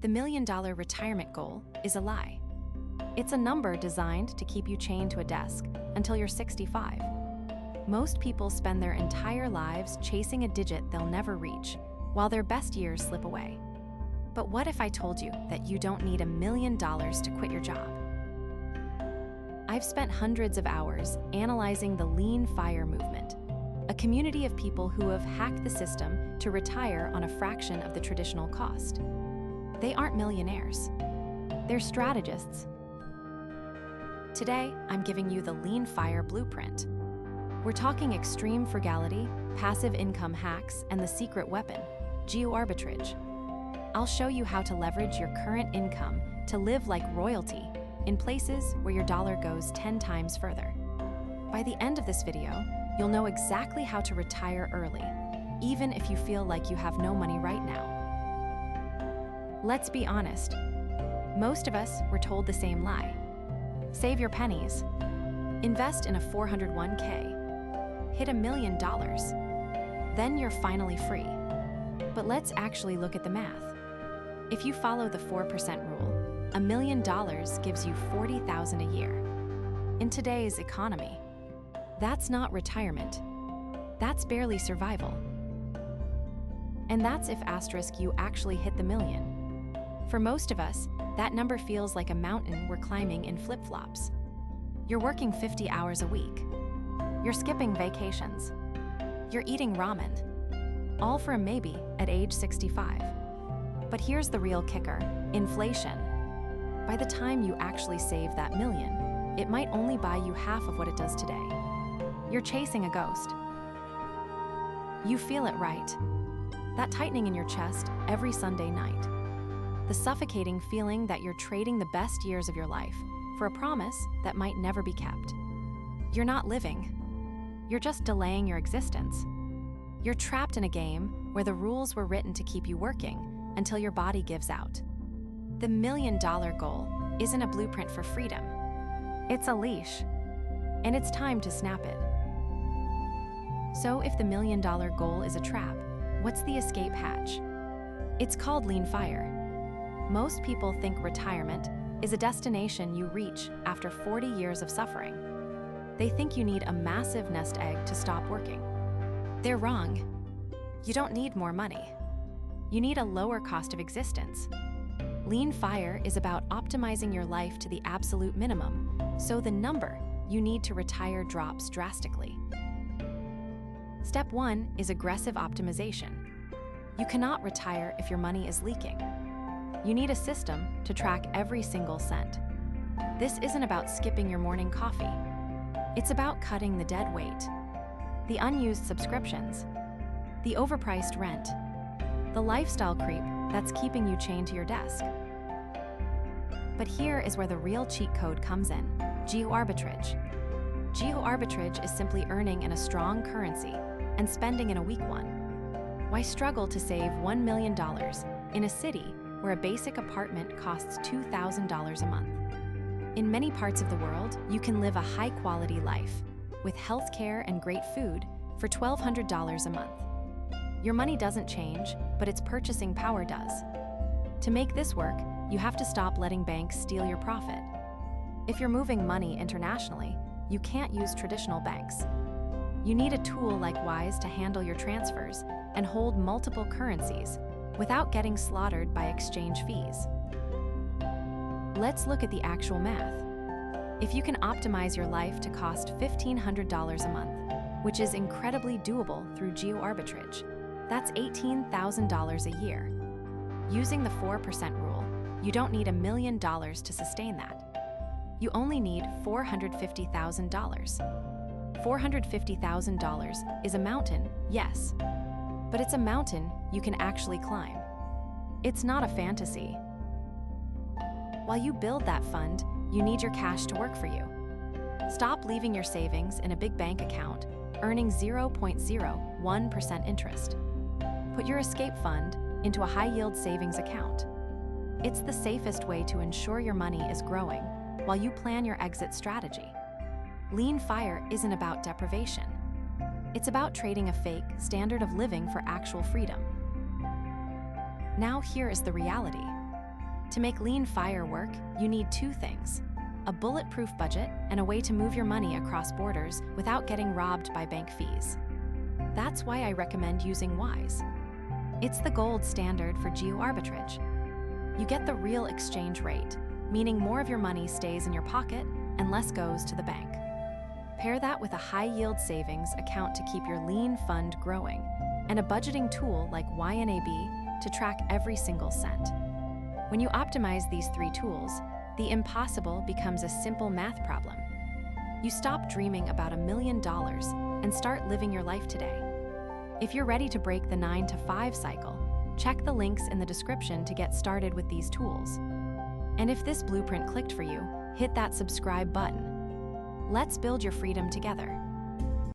The $1 million retirement goal is a lie. It's a number designed to keep you chained to a desk until you're 65. Most people spend their entire lives chasing a digit they'll never reach, while their best years slip away. But what if I told you that you don't need $1 million to quit your job? I've spent hundreds of hours analyzing the Lean FIRE movement, a community of people who have hacked the system to retire on a fraction of the traditional cost. They aren't millionaires. They're strategists. Today, I'm giving you the Lean FIRE blueprint. We're talking extreme frugality, passive income hacks, and the secret weapon, geo-arbitrage. I'll show you how to leverage your current income to live like royalty in places where your dollar goes 10 times further. By the end of this video, you'll know exactly how to retire early, even if you feel like you have no money right now. Let's be honest. Most of us were told the same lie. Save your pennies. Invest in a 401k. Hit $1 million. Then you're finally free. But let's actually look at the math. If you follow the 4% rule, $1 million gives you $40,000 a year. In today's economy, that's not retirement. That's barely survival. And that's if you actually hit the million. For most of us, that number feels like a mountain we're climbing in flip-flops. You're working 50 hours a week. You're skipping vacations. You're eating ramen. All for a maybe at age 65. But here's the real kicker: inflation. By the time you actually save that million, it might only buy you half of what it does today. You're chasing a ghost. You feel it, right? That tightening in your chest every Sunday night. The suffocating feeling that you're trading the best years of your life for a promise that might never be kept. You're not living. You're just delaying your existence. You're trapped in a game where the rules were written to keep you working until your body gives out. The $1 million goal isn't a blueprint for freedom. It's a leash, and it's time to snap it. So if the $1 million goal is a trap, what's the escape hatch? It's called Lean FIRE. Most people think retirement is a destination you reach after 40 years of suffering. They think you need a massive nest egg to stop working. They're wrong. You don't need more money. You need a lower cost of existence. Lean FIRE is about optimizing your life to the absolute minimum, so the number you need to retire drops drastically. Step 1 is aggressive optimization. You cannot retire if your money is leaking. You need a system to track every single cent. This isn't about skipping your morning coffee. It's about cutting the dead weight, the unused subscriptions, the overpriced rent, the lifestyle creep that's keeping you chained to your desk. But here is where the real cheat code comes in: geo-arbitrage. Geo-arbitrage is simply earning in a strong currency and spending in a weak one. Why struggle to save $1 million in a city where a basic apartment costs $2,000 a month? In many parts of the world, you can live a high-quality life with healthcare and great food for $1,200 a month. Your money doesn't change, but its purchasing power does. To make this work, you have to stop letting banks steal your profit. If you're moving money internationally, you can't use traditional banks. You need a tool like Wise to handle your transfers and hold multiple currencies without getting slaughtered by exchange fees. Let's look at the actual math. If you can optimize your life to cost $1,500 a month, which is incredibly doable through geo-arbitrage, that's $18,000 a year. Using the 4% rule, you don't need $1 million to sustain that. You only need $450,000. $450,000 is a mountain, yes, but it's a mountain you can actually climb. It's not a fantasy. While you build that fund, you need your cash to work for you. Stop leaving your savings in a big bank account, earning 0.01% interest. Put your escape fund into a high-yield savings account. It's the safest way to ensure your money is growing while you plan your exit strategy. Lean FIRE isn't about deprivation. It's about trading a fake standard of living for actual freedom. Now here is the reality. To make Lean Fire work, you need two things: a bulletproof budget and a way to move your money across borders without getting robbed by bank fees. That's why I recommend using Wise. It's the gold standard for geo-arbitrage. You get the real exchange rate, meaning more of your money stays in your pocket and less goes to the bank. Pair that with a high-yield savings account to keep your lean fund growing, and a budgeting tool like YNAB to track every single cent. When you optimize these three tools, the impossible becomes a simple math problem. You stop dreaming about $1 million and start living your life today. If you're ready to break the 9-to-5 cycle, check the links in the description to get started with these tools. And if this blueprint clicked for you, hit that subscribe button. Let's build your freedom together.